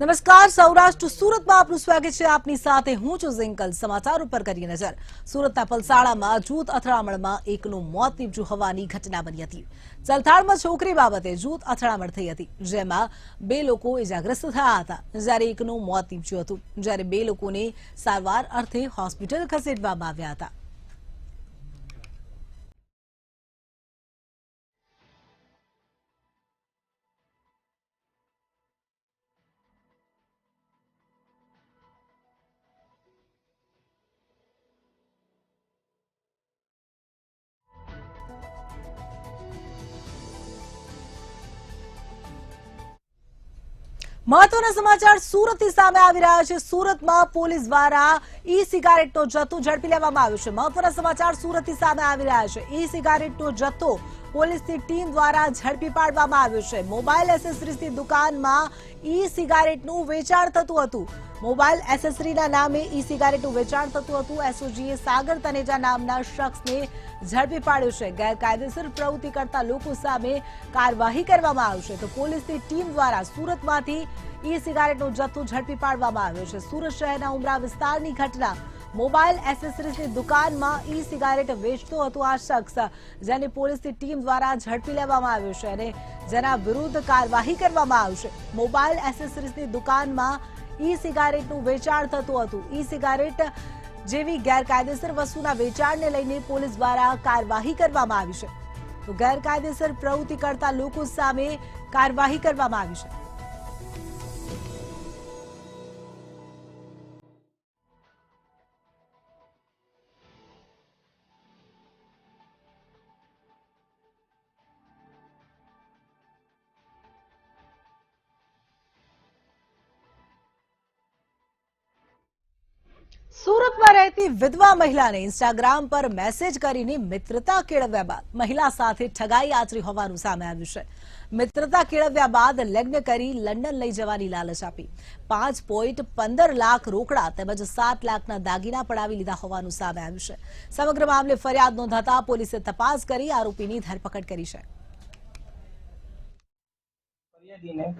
નમસ્કાર સૌરાષ્ટ્ર સુરતમાં આપનું સ્વાગત છે। આપની સાથે હું છું ઝિંકલ। સમાચાર ઉપર કરીએ નજર। સુરતના પલસાણામાં જૂથ અથડામણમાં એકનું મોત નીપજ્યું હોવાની ઘટના બની હતી। ચલથાણમાં છોકરી બાબતે જૂથ અથડામણ થઈ હતી, જેમાં બે લોકો ઇજાગ્રસ્ત થયા હતા, જ્યારે એકનું મોત નીપજ્યું હતું, જ્યારે બે લોકોને સારવાર અર્થે હોસ્પિટલ ખસેડવામાં આવ્યા હતા। મહત્વના સમાચાર સુરતથી સામે આવી રહ્યા છે। સુરતમાં પોલીસ દ્વારા ઈ સિગારેટનો જથ્થો ઝડપી લેવામાં આવ્યો છે। મહત્વના સમાચાર સુરતથી સામે આવી રહ્યા છે। ઈ સિગારેટનો જથ્થો પોલીસની ટીમ દ્વારા ઝડપી પાડવામાં આવ્યો છે। મોબાઈલ એસેસરીઝની દુકાનમાં ઈ સિગારેટનું વેચાણ થતું હતું। મોબાઈલ એસેસરીના નામે ઈ સિગારેટનું વેચાણ થતું હતું। એસઓજીએ સાગર તનેજા નામના શખ્સને ઝડપી પાડ્યો છે। ગેરકાયદેસર પ્રવૃત્તિ કરતા લોકો સામે કાર્યવાહી કરવામાં આવશે। તો પોલીસની ટીમ દ્વારા સુરતમાંથી ઈ સિગારેટનો જથ્થો ઝડપી પાડવામાં આવ્યો છે। સુરત શહેરના ઉમરા વિસ્તારની ઘટના। મોબાઈલ એસેસરીઝની દુકાનમાં ઈ સિગારેટ વેચતો હતો આ શખ્સ, જેને પોલીસની ટીમ દ્વારા ઝડપી લેવામાં આવ્યો છે અને જેના વિરુદ્ધ કાર્યવાહી કરવામાં આવશે। મોબાઈલ એસેસરીઝની દુકાનમાં ઈ સિગારેટનું વેચાણ થતું હતું। ઈ સિગારેટ જેવી ગેરકાયદેસર વસ્તુના વેચાણને લઈને પોલીસ દ્વારા કાર્યવાહી કરવામાં આવી છે। તો ગેરકાયદેસર પ્રવૃત્તિ કરતા લોકો સામે કાર્યવાહી કરવામાં આવી છે। સુરતમાં રહેતી વિધવા મહિલાને ઇન્સ્ટાગ્રામ પર મેસેજ કરીને મિત્રતા કેળવ્યા બાદ મહિલા સાથે ઠગાઈ આચરી હોવાનું સામે આવ્યું છે। મિત્રતા કેળવ્યા બાદ લગ્ન કરી લંડન લઈ જવાની લાલચ આપી 5.15 લાખ રોકડા તેમજ 7 લાખના દાગીના પડાવી લીધા હોવાનું સામે આવ્યું છે। સમગ્ર મામલે ફરિયાદ નોંધાતા પોલીસે તપાસ કરી આરોપીની ધરપકડ કરી છે।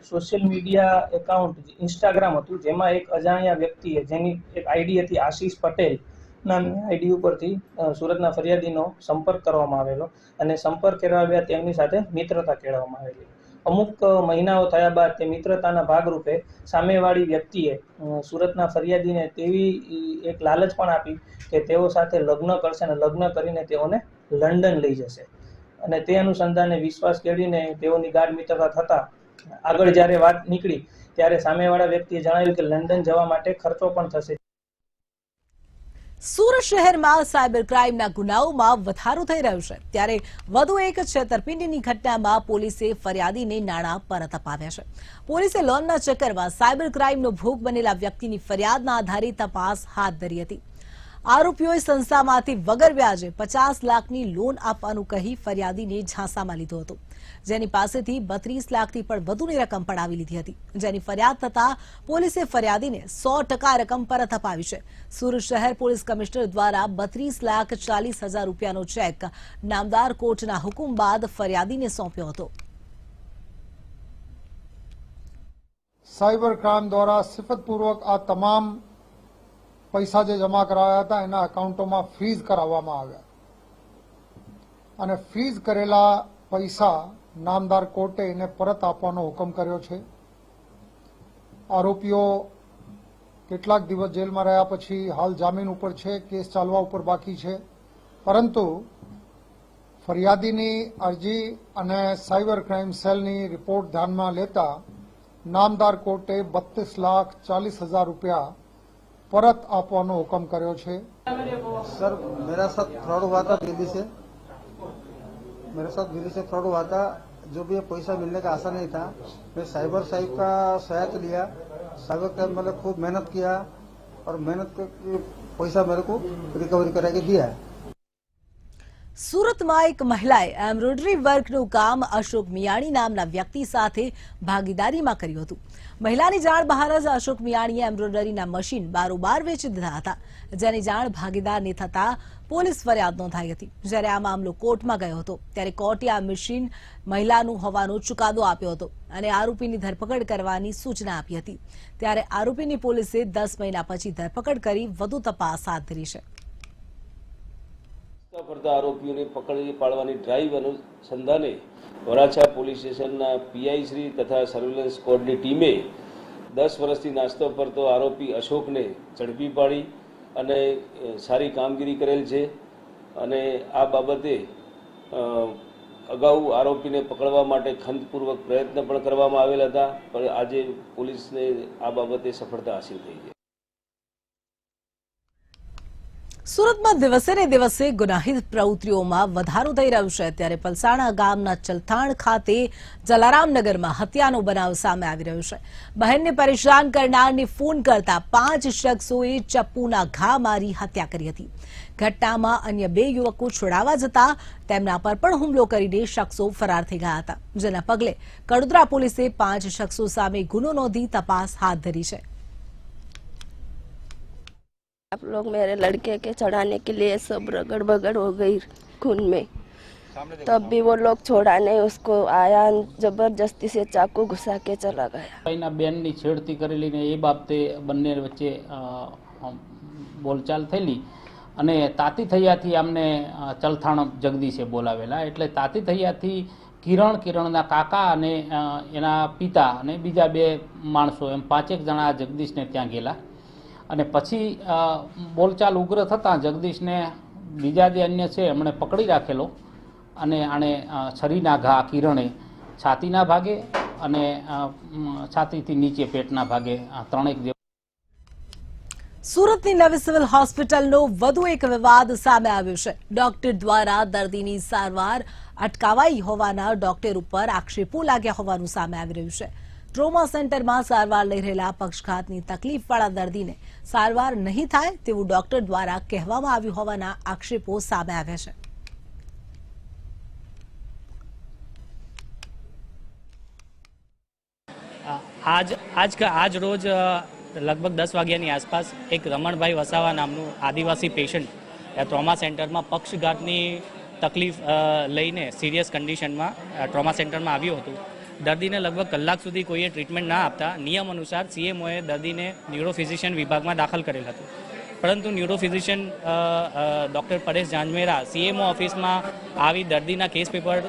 સોશિયલ મીડિયા એકાઉન્ટ ઇન્સ્ટાગ્રામ હતું, જેમાં એક અજાણ્યા વ્યક્તિએ, જેની એક આઈડી હતી આશીષ પટેલ નામની આઈડી ઉપરથી સુરતના ફરિયાદીનો સંપર્ક કરવામાં આવેલો અને સંપર્ક કરાવ્યા તેમની સાથે મિત્રતા કેળવવામાં આવેલી। અમુક મહિનાઓ થયા બાદ તે મિત્રતાના ભાગરૂપે સામેવાળી વ્યક્તિએ સુરતના ફરિયાદીને તેવી એક લાલચ પણ આપી કે તેઓ સાથે લગ્ન કરશે અને લગ્ન કરીને તેઓને લંડન લઈ જશે અને તે અનુસંધાને વિશ્વાસ કેળવીને તેઓની ગાઢ મિત્રતા થતા આગળ જ્યારે વાત નીકળી ત્યારે સામેવાળા વ્યક્તિએ જણાવ્યું કે લંડન જવા માટે ખર્ચો પણ થશે। સુરત શહેરમાં સાયબર ક્રાઇમના ગુનાઓમાં વધારો થઈ રહ્યો છે, ત્યારે વધુ એક છેતરપિંડીની ઘટનામાં પોલીસે ફરિયાદીને નાણાં પરત અપાવ્યા છે। પોલીસે લોનના ચક્કરમાં સાયબર ક્રાઇમનો ભોગ બનેલા વ્યક્તિની ફરિયાદના આધારે તપાસ હાથ ધરી હતી। આરોપીઓએ સંસ્થામાંથી વગર વ્યાજે 50 લાખની લોન આપવાનું કહી ફરિયાદીને ઝાંસામાં લીધો હતો, જેની પાસેથી 32 લાખથી પણ વધુની રકમ પડાવી લીધી હતી, જેની ફરિયાદ થતા પોલીસે ફરિયાદીને 100% રકમ પરત અપાવી છે। સુરત શહેર પોલીસ કમિશનર દ્વારા 32,40,000 રૂપિયાનો ચેક નામદાર કોર્ટના હુકમ બાદ ફરિયાદીને સોંપ્યો હતો। સાયબર ક્રાઇમ દ્વારા સિફતપૂર્વક આ તમામ પૈસા જે જમા કરાવ્યા હતા એના એકાઉન્ટોમાં ફ્રીઝ કરાવવામાં આવ્યા અને ફ્રીઝ કરેલા પૈસા નામદાર કોર્ટે એને પરત આપવાનો હુકમ કર્યો છે। આરોપીઓ કેટલાક દિવસ જેલમાં રહ્યા પછી હાલ જામીન ઉપર છે, કેસ ચાલવા ઉપર બાકી છે, પરંતુ ફરિયાદીની અરજી અને સાયબર ક્રાઇમ સેલની રિપોર્ટ ધ્યાનમાં લેતા નામદાર કોર્ટે 32,40,000 રૂપિયા परत आपवानो हुक्म कर्यो छे। सर, मेरा साथ फ्रॉड हुआ था दिल्ली से। मेरे साथ दिल्ली से फ्रॉड हुआ था। जो भी पैसा मिलने का आशा नहीं था। मैं साइबर साहिब का सहायता लिया। साइबर क्राइम मैंने खूब मेहनत किया और मेहनत करके पैसा मेरे को रिकवरी करा के दिया है। સુરતમાં એક મહિલાએ એમ્બ્રોઇડરી વર્કનું કામ અશોક મિયાણી નામના વ્યક્તિ સાથે ભાગીદારીમાં કર્યું હતું. મહિલાની જાણ બહાર જ અશોક મિયાણીએ એમ્બ્રોઇડરીના મશીન બારોબાર વેચી દીધા હતા, જેની જાણ ભાગીદારને થતા પોલીસ ફરિયાદ નોંધાઈ હતી. જ્યારે આ મામલો કોર્ટમાં ગયો હતો ત્યારે કોર્ટે આ મશીન મહિલાનું હોવાનો ચુકાદો આપ્યો હતો અને આરોપીની ધરપકડ કરવાની સૂચના આપી હતી. ત્યારે આરોપીની પોલીસે 10 મહિના પછી ધરપકડ કરી વધુ તપાસ હાથ ધરી છે. ફરતા આરોપીઓને પકડી પાડવાની ડ્રાઈવ અનુસંધાને વરાછા પોલીસ સ્ટેશનના પીઆઈ શ્રી તથા સર્વેલન્સ સ્ક્વોડની ટીમે 10 વર્ષથી નાસ્તો ફરતો આરોપી અશોકને ઝડપી પાડી અને સારી કામગીરી કરેલ છે. અને આ બાબતે અગાઉ આરોપીને પકડવા માટે ખંતપૂર્વક પ્રયત્ન પણ કરવામાં આવેલ હતા, પણ આજે પોલીસને આ બાબતે સફળતા હાંસિલ થઈ છે. સુરતમાં દિવસે ને દિવસે ગુનાહિત પ્રવૃત્તિઓમાં વધારો થઈ રહ્યો છે. ત્યારે પલસાણા ગામના ચલથાણ ખાતે જલારામનગરમાં હત્યાનો બનાવ સામે આવી રહ્યો છે. બહેનને પરેશાન કરનારને ફોન કરતા 5 શખ્સોએ ચપ્પુના ઘા મારી હત્યા કરી હતી. ઘટનામાં અન્ય 2 યુવકો છોડાવવા જતા તેમના પર પણ હુમલો કરીને શખ્સો ફરાર થઈ ગયા હતા, જેના પગલે કડોદરા પોલીસે 5 શખ્સો સામે ગુનો નોંધી તપાસ હાથ ધરી છે. आप लोग मेरे लड़के के चढ़ाने के लिए सब रगड़ बगड़ हो गई खून में, तब भी वो लोग छोड़ा नहीं उसको. आया जबरदस्ती से चाकू घुसा के चला गया. એના બેનની છેડતી કરેલી ને એ બાબતે બંને વચ્ચે બોલચાલ થયેલી અને તાતી થયાથી અમને ચલથાણ જગદીશે બોલાવેલા. એટલે તાતી થયાથી કિરણના કાકા અને એના પિતા અને બીજા 2 માણસો એમ 5 જણા જગદીશને ત્યાં ગયેલા. અને પછી બોલચાલ ઉગ્ર થતાં જગદીશને બીજા જે અન્ય છે એમણે પકડી રાખેલો અને આણે છરીના ઘા કિરણે છાતીના ભાગે અને છાતીથી નીચે પેટના ભાગે 3 જેવા. સુરતની નવી સિવિલ હોસ્પિટલનો વધુ એક વિવાદ સામે આવ્યો છે. ડોક્ટર દ્વારા દર્દીની સારવાર અટકાવાઈ હોવાના ડોક્ટર ઉપર આક્ષેપો લાગ્યા હોવાનું સામે આવી રહ્યું છે. ટ્રોમા સેન્ટરમાં સારવાર લઈ રહેલા પક્ષઘાતની તકલીફવાળા દર્દીને સારવાર નહીં થાય તેવું ડોક્ટર દ્વારા કહેવામાં આવ્યું હોવાના આક્ષેપો સામે આવ્યા છે. આજ રોજ લગભગ 10 વાગ્યાની આસપાસ એક રમણભાઈ વસાવા નામનું આદિવાસી પેશન્ટ ટ્રોમા સેન્ટરમાં પક્ષઘાતની તકલીફ લઈને સિરિયસ કન્ડિશનમાં ટ્રોમા સેન્ટરમાં આવ્યું હતું. દર્દીને લગભગ કલાક સુધી કોઈએ ટ્રીટમેન્ટ ના આપતા નિયમ અનુસાર સીએમઓએ દર્દીને ન્યુરોફિઝિશિયન વિભાગમાં દાખલ કરેલ હતું. પરંતુ ન્યુરોફિઝિશિયન ડૉક્ટર પરેશ જાંજમેરા સીએમઓ ઓફિસમાં આવી દર્દીના કેસ પેપર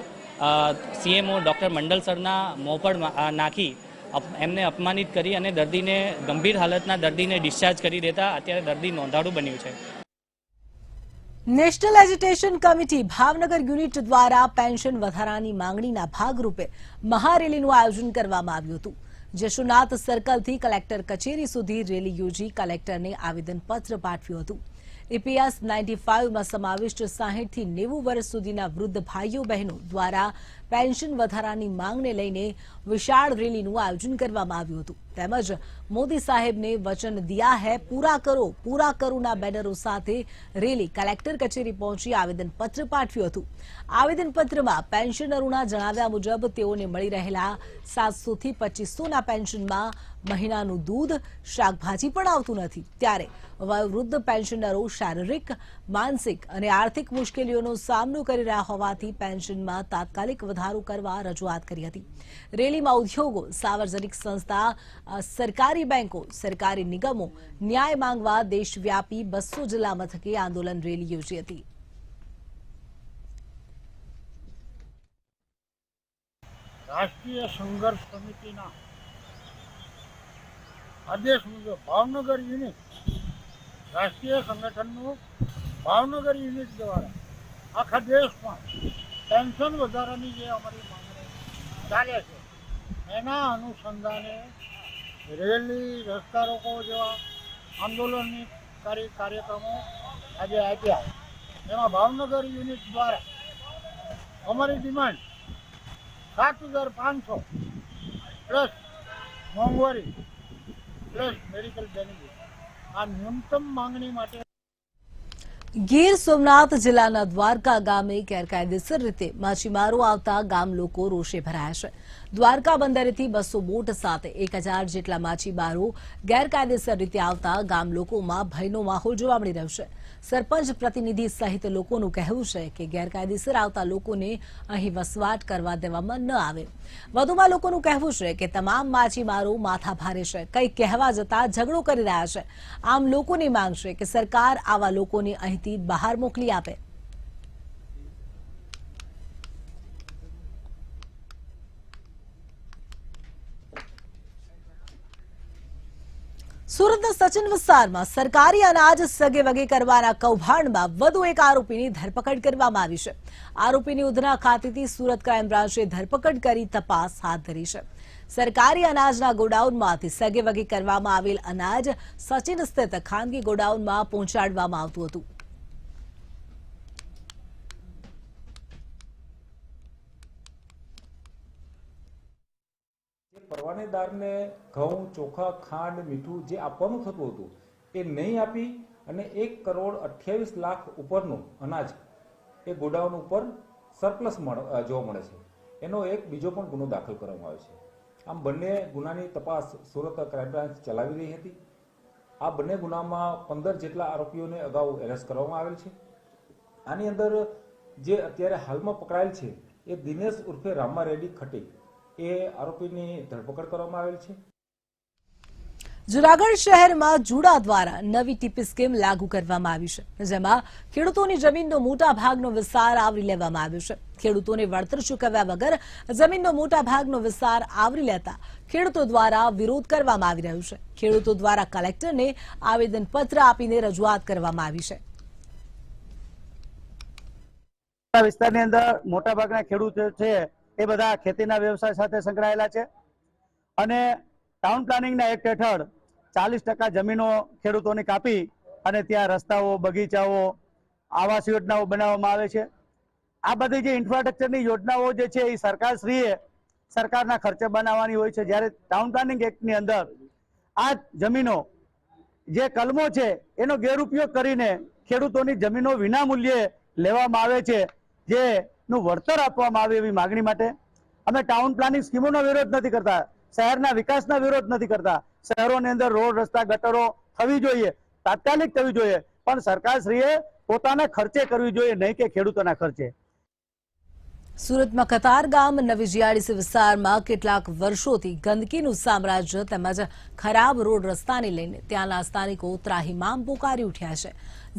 સીએમઓ ડૉક્ટર મંડલ સરના મોં પર નાખી એમને અપમાનિત કરી અને દર્દીને ગંભીર હાલતના દર્દીને ડિસ્ચાર્જ કરી દેતા અત્યારે દર્દી નોંધારું બન્યું છે. National education committee Bhavnagar unit દ્વારા પેન્શન વધારાની માંગણીના ભાગરૂપે મહારેલીનું આયોજન કરવામાં આવ્યું હતું. જશુનાથ સર્કલથી કલેક્ટર કચેરી સુધી રેલી યોજી કલેક્ટરને આવેદનપત્ર પાઠવ્યું હતું. EPS 95માં સમાવિષ્ટ 60 થી 90 વર્ષ સુધીના વૃદ્ધ ભાઈઓ બહેનો દ્વારા પેન્શન વધારાની માંગને લઈને વિશાળ રેલીનું આયોજન કરવામાં આવ્યું હતું. તેમજ મોદી સાહેબને વચન દિયા હૈ પૂરા કરોના બેનરો સાથે રેલી કલેક્ટર કચેરી પહોંચી આવેદનપત્ર પાઠવ્યું હતું. આવેદનપત્રમાં પેન્શનરોના જણાવ્યા મુજબ તેઓને મળી રહેલા 700 થી 2500ના પેન્શનમાં મહિનાનું દૂધ શાકભાજી પણ આવતું નથી. ત્યારે વયોવૃદ્ધ પેન્શનરો શારીરિક, માનસિક અને આર્થિક મુશ્કેલીઓનો સામનો કરી રહ્યા હોવાથી પેન્શનમાં તાત્કાલિક વધારો કરવા રજૂઆત કરી હતી. રેલીમાં ઉદ્યોગો, સાર્વજનિક સંસ્થા, સરકારી બેંકો, સરકારી નિગમો ન્યાય માંગવા દેશવ્યાપી 200 જિલ્લા મથકે આંદોલન રેલી યોજી હતી. રાષ્ટ્રીય સંઘર્ષ સમિતિના આદેશ મુજબ ભાવનગર યુનિટ રાષ્ટ્રીય સંગઠનનું ભાવનગર યુનિટ દ્વારા આખા દેશમાં પેન્શન વધારાની જે અમારી માંગણી ચાલે છે એના અનુસંધાને રેલી, રસ્તા રોકો જેવા આંદોલનની કાર્યક્રમો આજે આપ્યા. એમાં ભાવનગર યુનિટ દ્વારા અમારી ડિમાન્ડ 7500 પ્લસ મોંઘવારી પ્લસ મેડિકલ બેનિફિટ આ ન્યૂનતમ માંગણી માટે ગીર સોમનાથ જિલ્લાના દ્વારકા ગામે ગેરકાયદેસર રીતે માછીમારો આવતા ગામ લોકો રોષે ભરાયા છે. દ્વારકા બંદરેથી 200 બોટ સાથે 1000 જેટલા માછીમારો ગેરકાયદેસર રીતે આવતા ગામ લોકોમાં ભયનો માહોલ જોવા મળી રહ્યો છે. સરપંચ પ્રતિનિધિ સહિત લોકોનું કહેવું છે કે ગેરકાયદેસર આવતા લોકોને અહીં વસવાટ કરવા દેવામાં ન આવે. વધુમાં લોકોનું કહેવું છે કે તમામ માછીમારો માથાભારે છે, કંઈ કહેવા જતા ઝઘડો કરી રહ્યા છે. આમ લોકોની માંગ છે કે સરકાર આવા લોકોને અહીંથી બહાર મોકલી આપે. સુરતના સચિન વિસ્તારમાં સરકારી અનાજ સગે વગે કરવાના કૌભાંડમાં વધુ એક આરોપીની ધરપકડ કરવામાં આવી છે. આરોપીની ઉધના ખાતેથી સુરત ક્રાઇમ બ્રાન્ચે ધરપકડ કરી તપાસ હાથ ધરી છે. સરકારી અનાજના ગોડાઉનમાંથી સગે વગે કરવામાં આવેલ અનાજ સચિન સ્થિત ખાનગી ગોડાઉનમાં પહોંચાડવામાં આવતું હતું. પરવાનેદારને ઘઉં, ચોખા, ખાંડ, મીઠું જે આપવાનું થતું હતું એ નહીં આપી અને 1,28,00,000 ઉપરનું અનાજ એ ગોડાઉન ઉપર સરપ્લસ જોવા મળે છે. એનો એક બીજો પણ ગુનો દાખલ કરવામાં આવ્યો છે. આમ બંને ગુનાની તપાસ સુરત ક્રાઇમ બ્રાન્ચ ચલાવી રહી હતી. આ બંને ગુનામાં 15 જેટલા આરોપીઓને અગાઉ એરેસ્ટ કરવામાં આવેલ છે. આની અંદર જે અત્યારે હાલમાં પકડાયેલ છે એ દિનેશ ઉર્ફે રામા રેડ્ડી ખટીક એ આરોપીની ધરપકડ કરવામાં આવેલ છે. જૂનાગઢ શહેરમાં જુડા દ્વારા નવી ટીપી સ્કીમ લાગુ કરવામાં આવી છે, જેમાં ખેડૂતોની જમીનનો મોટા ભાગનો વિસ્તાર આવરી લેવામાં આવ્યો છે. ખેડૂતોને વળતર ચૂકવ્યા વગર જમીનનો મોટા ભાગનો વિસ્તાર આવરી લેતા ખેડૂતો દ્વારા વિરોધ કરવામાં આવી રહ્યો છે. ખેડૂતો દ્વારા કલેક્ટરને આવેદનપત્ર આપીને રજૂઆત કરવામાં આવી છે. વિસ્તારની અંદર મોટા ભાગના ખેડૂતો છે એ બધા ખેતીના વ્યવસાય સાથે સંકળાયેલા છે અને ટાઉન પ્લાનિંગના એક્ટ હેઠળ 40% જમીનો ખેડૂતોને કાપી અને ત્યાં રસ્તાઓ, બગીચાઓ, આવાસ યોજનાઓ બનાવવામાં આવે છે. આ બધી જે ઇન્ફ્રાસ્ટ્રક્ચરની યોજનાઓ જે છે એ સરકારશ્રીએ સરકારના ખર્ચે બનાવવાની હોય છે. જ્યારે ટાઉન પ્લાનિંગ એક્ટની અંદર આ જમીનો જે કલમો છે એનો ગેરઉપયોગ કરીને ખેડૂતોની જમીનો વિનામૂલ્યે લેવામાં આવે છે, જેનું વળતર આપવામાં આવે એવી માગણી માટે અમે ટાઉન પ્લાનિંગ સ્કીમોનો વિરોધ નથી કરતા, શહેરના વિકાસના વિરોધ નથી કરતા. શહેરોની અંદર રોડ, રસ્તા, ગટરો થવી જોઈએ, તાત્કાલિક થવી જોઈએ, પણ સરકારશ્રીએ પોતાના ખર્ચે કરવી જોઈએ, નહીં કે ખેડૂતોના ખર્ચે. સુરતમાં કતારગામ નવી જીઆઈડીસી વિસ્તારમાં કેટલાક વર્ષોથી ગંદકીનું સામ્રાજ્ય તેમજ ખરાબ રોડ રસ્તાને લઈને ત્યાંના સ્થાનિકો ત્રાહિમામ પોકારી ઉઠ્યા છે.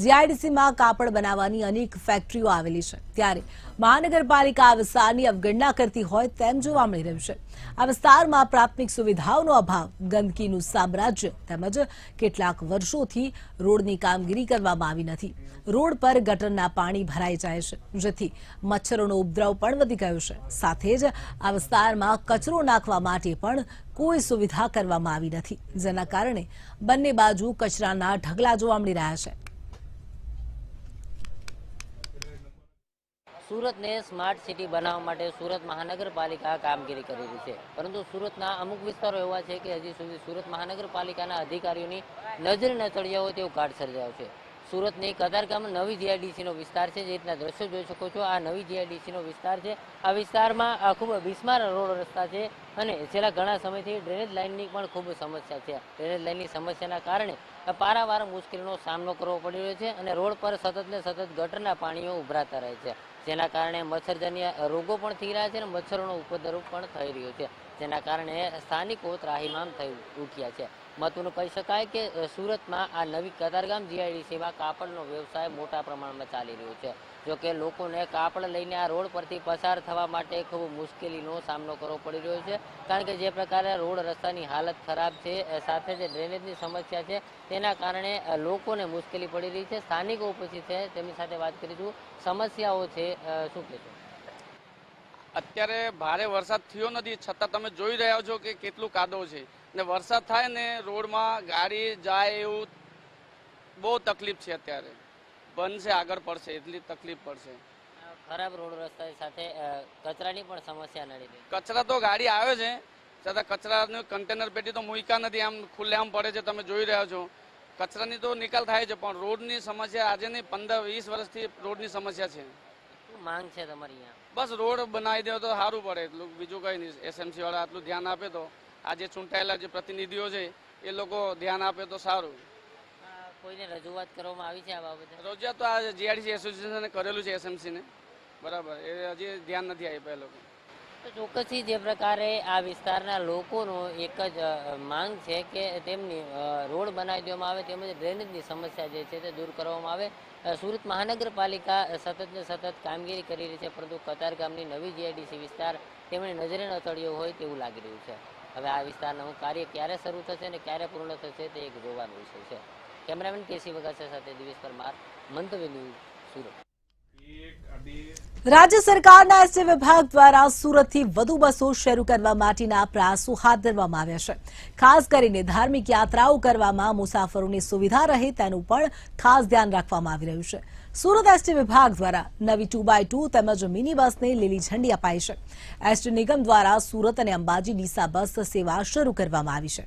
જીઆઈડીસીમાં કાપડ બનાવવાની અનેક ફેક્ટરીઓ આવેલી છે, ત્યારે મહાનગરપાલિકા આ વિસ્તારની અવગણના કરતી હોય તેમ જોવા મળી રહ્યું છે. આ વિસ્તારમાં પ્રાથમિક સુવિધાઓનો અભાવ, ગંદકીનું સામ્રાજ્ય તેમજ કેટલાક વર્ષોથી રોડની કામગીરી કરવામાં આવી નથી. રોડ પર ગટરના પાણી ભરાઈ જાય છે, જેથી મચ્છરોનો ઉપદ્રવ પણ વધી ગયો છે. સાથે જ આ વિસ્તારમાં કચરો નાખવા માટે પણ કોઈ સુવિધા કરવામાં આવી નથી, જેના કારણે બંને બાજુ કચરાના ઢગલા જોવા મળી રહ્યા છે. સુરતને સ્માર્ટ સિટી બનાવવા માટે સુરત મહાનગરપાલિકા કામગીરી કરી રહી છે, પરંતુ સુરતના અમુક વિસ્તારો એવા છે કે હજી સુધી સુરત મહાનગરપાલિકાના અધિકારીઓની નજરે ન ચડ્યા હોય તેવો ઘાટ સર્જાયો છે. સુરતની કતારગામ નવી જીઆઈડીસીનો વિસ્તાર છે, જે રીતના દ્રશ્યો જોઈ શકો છો. આ નવી જીઆઈડીસીનો વિસ્તાર છે. આ વિસ્તારમાં ખૂબ બિસ્માર રોડ રસ્તા છે અને છેલ્લા ઘણા સમયથી ડ્રેનેજ લાઇનની પણ ખૂબ સમસ્યા છે. ડ્રેનેજ લાઇનની સમસ્યાના કારણે પારાવાર મુશ્કેલીનો સામનો કરવો પડી રહ્યો છે અને રોડ પર સતત ને સતત ગટરના પાણીઓ ઉભરાતા રહે છે, જેના કારણે મચ્છરજન્ય રોગો પણ થઈ રહ્યા છે અને મચ્છરોનો ઉપદ્રવ પણ થઈ રહ્યો છે, જેના કારણે સ્થાનિકો ત્રાહિમામ થઈ ઉઠ્યા છે. મહત્વનું કહી શકાય કે સુરતમાં આ નવી કતારગામ જીઆઈડીસીમાં કાપડનો વ્યવસાય મોટા પ્રમાણમાં ચાલી રહ્યો છે. જો કે લોકોને કાપડ લઈને આ રોડ પરથી પસાર થવા માટે ખૂબ મુશ્કેલીનો સામનો કરવો પડી રહ્યો છે, કારણ કે જે પ્રકારે રોડ રસ્તાની હાલત ખરાબ છે, સાથે જે ડ્રેનેજની સમસ્યા છે તેના કારણે લોકોને મુશ્કેલી પડી રહી છે. સ્થાનિકો ઉપસ્થિત છે, તેમની સાથે વાત કરીશું. સમસ્યાઓ છે, શું કહેશો? અત્યારે ભારે વરસાદ થયો નથી, છતાં તમે જોઈ રહ્યા છો કે કેટલું કાદવ છે ને વરસાદ થાય ને રોડમાં ગાડી જાય એવું બહુ તકલીફ છે. અત્યારે બનશે, આગળ પડશે એટલી તકલીફ પડશે. ખરાબ રોડ રસ્તા સાથે કચરાની પણ સમસ્યા નડી રહી. કચરા તો ગાડી આવે છે, છતાં કચરાનું કન્ટેનર પેટી તો મૂક્યા નથી, આમ ખુલ્લે આમ પડે છે, તમે જોઈ રહ્યા છો. કચરાની તો નિકાલ થાય છે, પણ રોડની સમસ્યા આજે નહીં 15-20 વર્ષથી રોડની સમસ્યા છે. શું માંગ છે તમારી અહીંયા? બસ રોડ બનાવી દે તો સારું પડે, એટલું બીજું કંઈ નહીં. એસએમસી વાળા આટલું ધ્યાન આપે તો, આ જે ચૂંટાયેલા જે પ્રતિનિધિઓ છે એ લોકો ધ્યાન આપે તો સારું. કોઈને રજૂઆત કરવામાં આવી છે આ બાબતે? રજૂઆત તો આ જીઆરડીસી એસોસિએશને કરેલું છે એસએમસીને, બરાબર, એ હજી ધ્યાન નથી આપ્યા એ લોકો. તો ચોક્કસથી જે પ્રકારે આ વિસ્તારના લોકોનો એક જ માંગ છે કે તેમની રોડ બનાવી દેવામાં આવે, તેમજ ડ્રેનેજની સમસ્યા જે છે તે દૂર કરવામાં આવે. સુરત મહાનગરપાલિકા સતત ને સતત કામગીરી કરી રહી છે, પરંતુ કતારગામની નવી જીઆઈડીસી વિસ્તાર તેમની નજરે ન ચડ્યો હોય તેવું લાગી રહ્યું છે. હવે આ વિસ્તારનું કાર્ય ક્યારે શરૂ થશે અને ક્યારે પૂર્ણ થશે તે એક જોવાનો વિષય છે. કેમેરામેન કેસી વગાસા સાથે દિવેશ પરમાર, મંતવ્ય ન્યૂઝ, સુરત. રાજ્ય સરકારના એસટી વિભાગ દ્વારા સુરતથી વધુ બસો શરૂ કરવા માટેના પ્રયાસો હાથ ધરવામાં આવ્યા છે. ખાસ કરીને ધાર્મિક યાત્રાઓ કરવામાં મુસાફરોની સુવિધા રહે તેનું પણ ખાસ ધ્યાન રાખવામાં આવી રહ્યું છે. સુરત એસટી વિભાગ દ્વારા નવી 2x2 તેમજ મિની બસને લીલી ઝંડી અપાઈ છે. એસટી નિગમ દ્વારા સુરત અને અંબાજી ડીસા બસ સેવા શરૂ કરવામાં આવી છે.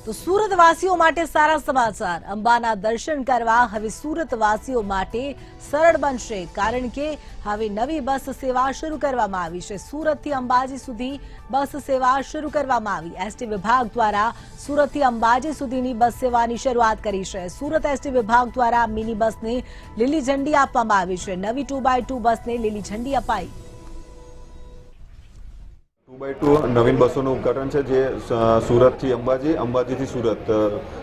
તો સુરતવાસીઓ માટે સારા સમાચાર. અંબાના દર્શન કરવા હવે સુરતવાસીઓ માટે સરળ બનશે, કારણ કે હવે નવી બસ સેવા શરૂ કરવામાં આવી છે. સુરતથી અંબાજી સુધી બસ સેવા શરૂ કરવામાં આવી. એસટી વિભાગ દ્વારા સુરતથી અંબાજી સુધીની બસ સેવાની શરૂઆત કરી છે. સુરત એસટી વિભાગ દ્વારા મિની બસને લીલી ઝંડી આપવામાં આવી છે. નવી 2x2 બસને લીલી ઝંડી અપાઈ. 2x2 નવીન બસોનું ઉદ્ઘાટન છે, જે સુરતથી અંબાજી, અંબાજીથી સુરત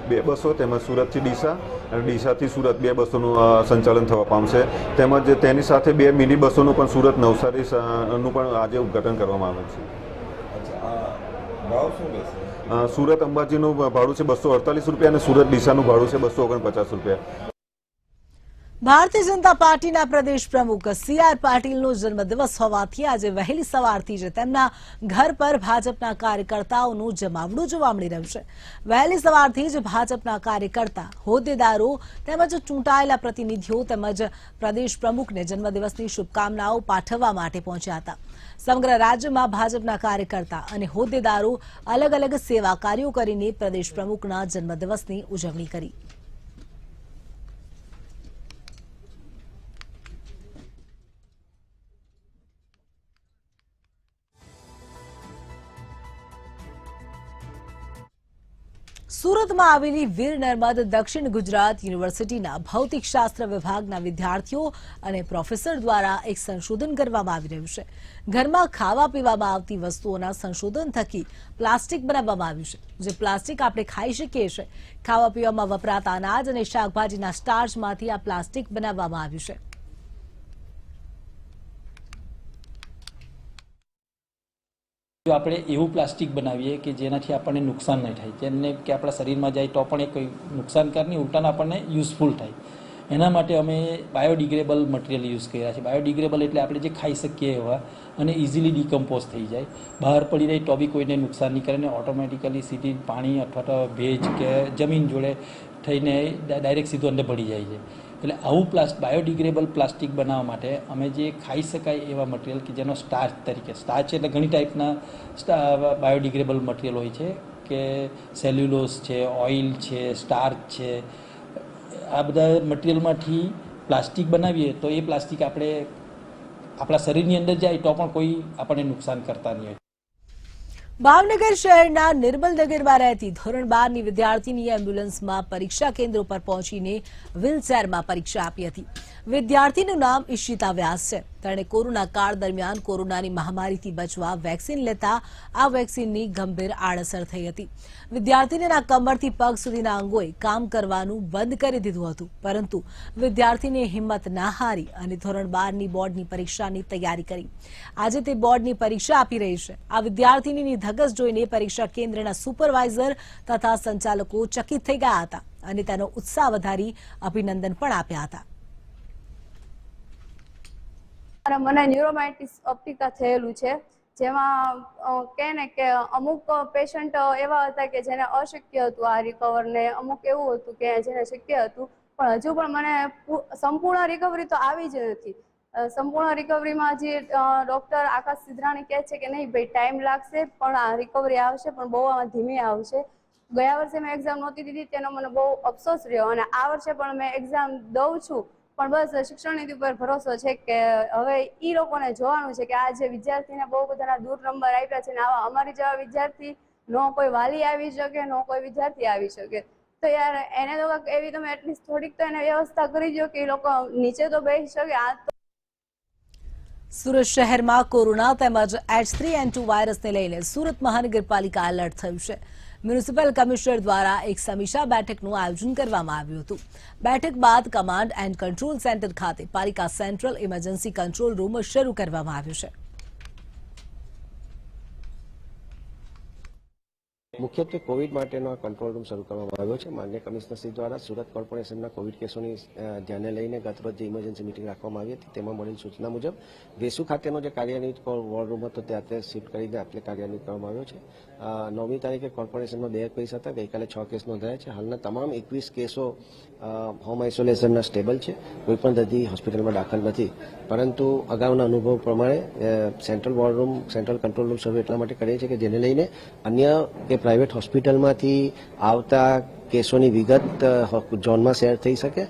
2 બસો, તેમજ સુરતથી ડીસા અને ડીસાથી સુરત 2 બસોનું સંચાલન થવા પામશે. તેમજ તેની સાથે 2 મિની બસોનું પણ સુરત નવસારીનું પણ આજે ઉદ્ઘાટન કરવામાં આવે છે. સુરત અંબાજીનું ભાડું છે 248 રૂપિયા અને સુરત ડીસાનું ભાડું છે 249 રૂપિયા. ભારતીય જનતા પાર્ટીના પ્રદેશ પ્રમુખ સી.આર. પાટીલનો જન્મદિવસ હોવાથી આજે વહેલી સવારથી જ તેમના ઘર પર ભાજપના કાર્યકર્તાઓનું જમાવડું જોવા મળી રહ્યું છે. વહેલી સવારથી જ ભાજપના કાર્યકર્તા, હોદ્દેદારો તેમજ ચૂંટાયેલા પ્રતિનિધિઓ તેમજ પ્રદેશ પ્રમુખને જન્મદિવસની શુભકામનાઓ પાઠવવા માટે પહોંચ્યા હતા. સમગ્ર રાજ્યમાં ભાજપના કાર્યકર્તા અને હોદ્દેદારો અલગ અલગ સેવા કાર્યો કરીને પ્રદેશ પ્રમુખના જન્મદિવસની ઉજવણી કરી. સુરતમાં આવેલી વીર નર્મદ દક્ષિણ ગુજરાત યુનિવર્સિટીના ભૌતિકશાસ્ત્ર વિભાગના વિદ્યાર્થીઓ અને પ્રોફેસર દ્વારા એક સંશોધન કરવામાં આવી રહ્યું છે. ઘરમાં ખાવા પીવામાં આવતી વસ્તુઓના સંશોધન થકી પ્લાસ્ટિક બનાવવામાં આવ્યું છે, જે પ્લાસ્ટિક આપણે ખાઈ શકીએ છીએ. ખાવા પીવામાં વપરાતા અનાજ અને શાકભાજીના સ્ટાર્ચમાંથી આ પ્લાસ્ટિક બનાવવામાં આવ્યું છે. જો આપણે એવું પ્લાસ્ટિક બનાવીએ કે જેનાથી આપણને નુકસાન નહીં થાય, જેને કે આપણા શરીરમાં જાય તો પણ એ કોઈ નુકસાનકાર નહીં, ઉલટાને આપણને યુઝફુલ થાય, એના માટે અમે બાયોડિગ્રેડેબલ મટીરિયલ યુઝ કર્યા છે. બાયોડિગ્રેડેબલ એટલે આપણે જે ખાઈ શકીએ એવા અને ઇઝીલી ડિકમ્પોઝ થઈ જાય, બહાર પડી રહી તો બી કોઈને નુકસાન નહીં કરે, અને ઓટોમેટિકલી સીધી પાણી અથવા તો ભેજ કે જમીન જોડે થઈને ડાયરેક્ટ સીધું અંદર ભળી જાય છે. એટલે આવું બાયોડિગ્રેડેબલ પ્લાસ્ટિક બનાવવા માટે અમે જે ખાઈ શકાય એવા મટીરિયલ કે જેનો સ્ટાર્ચ તરીકે, સ્ટાર્ચ એટલે ઘણી ટાઈપના બાયોડિગ્રેડેબલ મટીરિયલ હોય છે, કે સેલ્યુલોઝ છે, ઓઇલ છે, સ્ટાર્ચ છે, આ બધા મટીરિયલમાંથી પ્લાસ્ટિક બનાવીએ તો એ પ્લાસ્ટિક આપણે આપણા શરીરની અંદર જાય તો પણ કોઈ આપણને નુકસાન કરતા નહીં હોય. ભાવનગર શહેરના નિર્મલનગરમાં રહેતી ધોરણ 12ની વિદ્યાર્થીની એમ્બ્યુલન્સમાં પરીક્ષા કેન્દ્રો પર પહોંચીને વ્હીલચેરમાં પરીક્ષા આપી હતી. વિદ્યાર્થીનું નામ ઈશિતા વ્યાસ છે. તેણે કોરોના કાળ દરમિયાન કોરોનાની મહામારીથી બચવા વેક્સિન લેતા આ વેક્સિનની ગંભીર આડઅસર થઈ હતી. વિદ્યાર્થીનીના કમરથી પગ સુધીના અંગોએ કામ કરવાનું બંધ કરી દીધું હતું, પરંતુ વિદ્યાર્થીની હિંમત ના હારી અને ધોરણ 12ની બોર્ડની પરીક્ષાની તૈયારી કરી. આજે તે બોર્ડની પરીક્ષા આપી રહી છે. આ વિદ્યાર્થીનીની ધગસ જોઈને પરીક્ષા કેન્દ્રના સુપરવાઇઝર તથા સંચાલકો ચકિત થઈ ગયા હતા અને તેનો ઉત્સાહ વધારી અભિનંદન પણ આપ્યા હતા. મને ન્યુરોમાઇટિસ ઓપ્ટિકા થયેલું છે, જેમાં કહે ને કે અમુક પેશન્ટ એવા હતા કે જેને અશક્ય હતું આ રિકવર, ને અમુક એવું હતું કે જેને શક્ય હતું, પણ હજુ પણ મને સંપૂર્ણ રિકવરી તો આવી જ નથી. સંપૂર્ણ રિકવરીમાં જે ડૉક્ટર આકાશ સિદ્ધરાણી કહે છે કે નહીં ભાઈ ટાઈમ લાગશે પણ આ રિકવરી આવશે, પણ બહુ આમાં ધીમે આવશે. ગયા વર્ષે મેં એક્ઝામ નહોતી દીધી તેનો મને બહુ અફસોસ રહ્યો અને આ વર્ષે પણ મેં એક્ઝામ દઉં છું, પણ બસ શિક્ષણ નીતિ ઉપર ભરોસો છે કે હવે એ લોકોને જોવાનું છે કે આ જે વિદ્યાર્થીને બહુ બધાના દૂર નંબર આપ્યા છે ને આવા અમારી જેવા વિદ્યાર્થી નો કોઈ વાલી આવી શકે, નો કોઈ વિદ્યાર્થી આવી શકે, તો યાર એને તો એવી તમે એટલીસ્ટ થોડીક તો એને વ્યવસ્થા કરી દો કે એ લોકો નીચે તો બેસી શકે. આ સુરત શહેરમાં કોરોના તેમજ H3N2 વાયરસને લઈને સુરત મહાનગરપાલિકા એલર્ટ થયું છે. મ્યુનિસિપલ કમિશનર દ્વારા એક સમીક્ષા બેઠકનું આયોજન કરવામાં આવ્યું હતું. બેઠક બાદ કમાન્ડ એન્ડ કંટ્રોલ સેન્ટર ખાતે પાલિકા સેન્ટ્રલ ઇમરજન્સી કંટ્રોલ રૂમ શરૂ કરવામાં આવ્યો છે. મુખ્યત્વે કોવિડ માટેનો આ કંટ્રોલ રૂમ શરૂ કરવામાં આવ્યો છે. માનનીય કમિશનરશ્રી દ્વારા સુરત કોર્પોરેશનના કોવિડ કેસોની ધ્યાને લઈને ગતરોજ જે ઇમરજન્સી મિટિંગ રાખવામાં આવી હતી તેમાં મળેલ સૂચના મુજબ વેસુ ખાતેનો જે કાર્યાન્વિત વોર રૂમ હતો તે અત્યારે શિફ્ટ કરીને આપણે કાર્યાન્વિત કરવામાં આવ્યો છે. 9મી તારીખે કોર્પોરેશનમાં 2 કેસ હતા, ગઈકાલે 6 કેસ નોંધાયા છે. હાલના તમામ 21 કેસો હોમ આઇસોલેશનના સ્ટેબલ છે, કોઈપણ દર્દી હોસ્પિટલમાં દાખલ નથી. પરંતુ અગાઉના અનુભવ પ્રમાણે central war room, central control room શરૂ એટલા માટે કરીએ છીએ કે જેને લઈને અન્ય કે પ્રાઇવેટ હોસ્પિટલમાંથી આવતા કેસોની વિગત ઝોનમાં શેર થઈ શકે.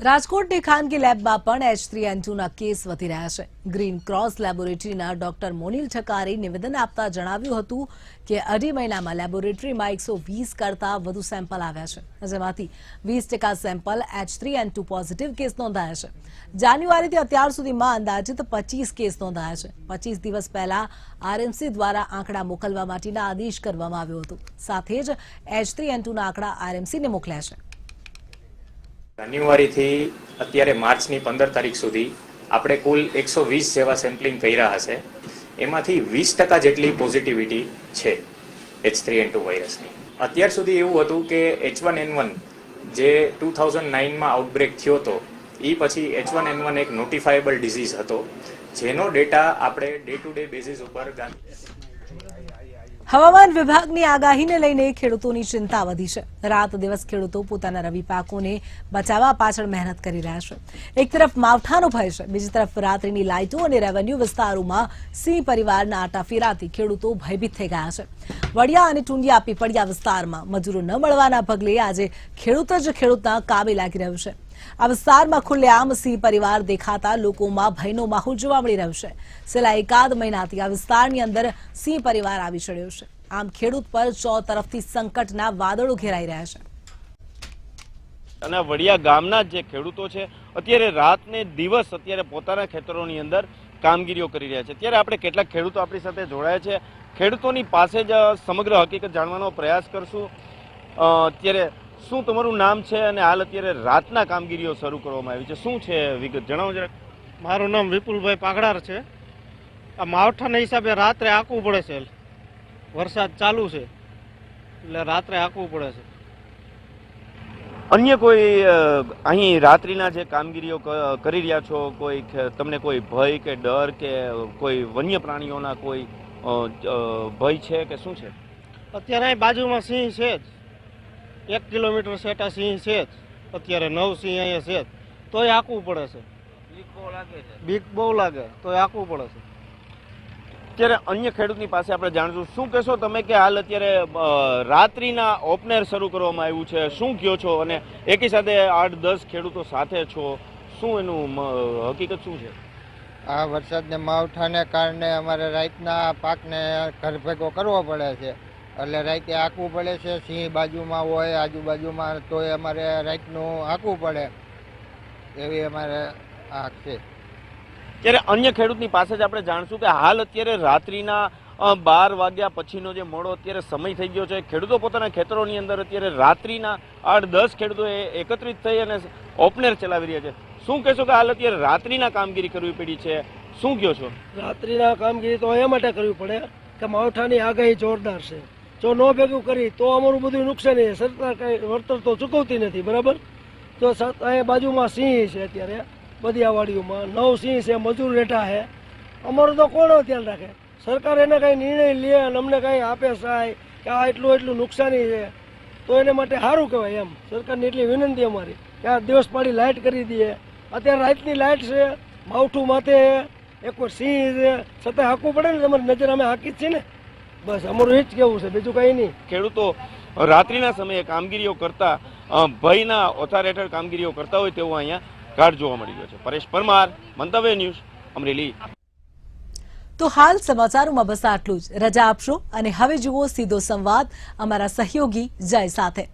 રાજકોટની ખાનગી લેબમાં પણ H3N2ના કેસ વધી રહ્યા છે. ગ્રીન ક્રોસ લેબોરેટરીના ડોક્ટર મોનિલ ઠકારે નિવેદન આપતા જણાવ્યું હતું કે 2.5 મહિનામાં લેબોરેટરીમાં 120 કરતાં વધુ સેમ્પલ આવ્યા છે, જેમાંથી 20% સેમ્પલ H3N2 પોઝિટિવ કેસ નોંધાયા છે. જાન્યુઆરીથી અત્યાર સુધીમાં અંદાજિત 25 કેસ નોંધાયા છે. 25 દિવસ પહેલા RMC દ્વારા આંકડા મોકલવા માટેના આદેશ કરવામાં આવ્યો હતો. સાથે જ H3N2ના આંકડા RMCને મોકલ્યા છે. જાન્યુઆરીથી અત્યારે માર્ચની 15 તારીખ સુધી આપણે કુલ 120 જેવા સેમ્પલિંગ કર્યા હશે. એમાંથી 20% જેટલી પોઝિટિવિટી છે H3N2 વાયરસની. અત્યાર સુધી એવું હતું કે H1N1 જે 2009માં આઉટબ્રેક થયો હતો એ પછી H1N1 એક નોટિફાયેબલ ડિઝીઝ હતો, જેનો ડેટા આપણે ડે ટુ ડે બેઝિસ ઉપર હવામાન વિભાગની આગાહીને લઈને ખેડૂતોની ચિંતા વધી છે. રાત દિવસ ખેડૂતો પોતાના રવિ પાકોને બચાવવા પાછળ મહેનત કરી રહ્યા છે. એક તરફ માવઠાનો ભય છે, બીજી તરફ રાત્રિની લાઇટો અને રેવન્યુ વિસ્તારોમાં સિંહ પરિવારના આટાફેરાથી ખેડૂતો ભયભીત થઈ ગયા છે. વડિયા અને ટુંડિયા પીપળિયા વિસ્તારમાં મજૂરો ન મળવાના પગલે આજે ખેડૂત જ ખેડૂતના કામે લાગી રહ્યું છે. આ વિસ્તારમાં ખુલ્લેઆમ સિંહ પરિવાર દેખાતા લોકોમાં ભયનો માહોલ જોવા મળી રહ્યો છે. છેલ્લા એકાદ મહિનાથી આ વિસ્તારની અંદર સિંહ પરિવાર આવી ચડ્યો છે. આમ ખેડૂત પર ચોતરફથી સંકટના વાદળો ઘેરાઈ રહ્યા છે. અને વડિયા ગામના જે ખેડૂતો છે અત્યારે રાત ને દિવસ અત્યારે પોતાના ખેતરોની અંદર કામગીરીઓ કરી રહ્યા છે. ત્યારે આપણે કેટલાક ખેડૂતો આપણી સાથે જોડાયા છે. ખેડૂતોની પાસે જ સમગ્ર હકીકત જાણવાનો પ્રયાસ કરશું. અત્યારે શું તમારું નામ છે અને હાલ અત્યારે રાતના કામગીરીઓ શરૂ કરવામાં આવી છે, શું છે વિગત જણાવો જરા. મારું નામ વિપુલભાઈ પાગડાર છે. આ માવઠાના હિસાબે રાત્રે આંકવું પડે છે, વરસાદ ચાલુ છે એટલે રાત્રે આંકવું પડે છે. અન્ય કોઈ અહીં રાત્રિના જે કામગીરીઓ કરી રહ્યા છો, કોઈ તમને કોઈ ભય કે ડર કે કોઈ વન્ય પ્રાણીઓના કોઈ ભય છે કે શું છે? અત્યારે અહીં બાજુમાં સિંહ છે જ, 1 કિલોમીટર સેટા સિંહ છે જ. અત્યારે 9 સિંહ અહીંયા છે જ, તોય આંકવું પડે છે. બીક બહુ લાગે તોય આંકવું પડે છે. ત્યારે અન્ય ખેડૂતની પાસે આપણે જાણીશું. શું કહેશો તમે કે હાલ અત્યારે રાત્રિના ઓપનર શરૂ કરવામાં આવ્યું છે, શું કહો છો? અને એકી સાથે 8-10 ખેડૂતો સાથે છો, શું એનું હકીકત શું છે? આ વરસાદને માવઠાને કારણે અમારે રાતના પાકને ઘર ભેગો કરવો પડે છે, એટલે રાતે આંકવું પડે છે. સિંહ બાજુમાં હોય, આજુબાજુમાં, તોય અમારે રાતનું આંકવું પડે, એવી અમારે આંક છે. ત્યારે અન્ય ખેડૂતની પાસે જ આપણે જાણશું કે હાલ અત્યારે રાત્રિના 12 વાગ્યા પછીનો જે મોડો અત્યારે સમય થઈ ગયો છે. ખેડૂતો પોતાના ખેતરોની અંદર અત્યારે રાત્રિના 8-10 ખેડૂતો એકત્રિત થઈ અને ઓપનર ચલાવી રહ્યા છે. શું કહેશો કે હાલ અત્યારે રાત્રિના કામગીરી કરવી પડી છે, શું કહો છો? રાત્રિના કામગીરી તો એ માટે કરવી પડે કે માવઠાની આગાહી જોરદાર છે. જો ન ભેગું કરી તો અમારું બધું નુકસાન છે. સરકાર કઈ વળતર તો ચૂકવતી નથી, બરાબર. તો અહીંયા બાજુમાં સિંહ છે, અત્યારે બધી આ વાડીઓમાં 9 સિંહ છે, મજૂર બેઠા છે. અમારું તો કોણ ધ્યાન રાખે? સરકાર એને કંઈ નિર્ણય લે અને અમને કંઈ આપે સહાય કે આ એટલું નુકસાની છે તો એને માટે સારું કહેવાય એમ. સરકારની એટલી વિનંતી અમારી કે આ દિવસ પાડી લાઇટ કરી દઈએ, અત્યારે રાતની લાઇટ છે, માવઠું માથે એક વાર સિંહ છે, છતાં હાંકવું પડે ને, તમારી નજર અમે હાંકી જ છે ને. બસ અમારું એ જ કેવું છે, બીજું કંઈ નહીં. ખેડૂતો રાત્રિના સમયે કામગીરીઓ કરતા ભયના ઓથાર હેઠળ કામગીરીઓ કરતા હોય તેવું અહીંયા કાર્ડ જોવા મળી રહ્યો છે. પરેશ પરમાર, મંતવ્ય ન્યૂઝ, અમરેલી. તો હાલ સમાચારોમાં બસ આટલું જ. રજા આપશો અને હવે જુઓ સીધો સંવાદ અમારા સહયોગી જય સાથે.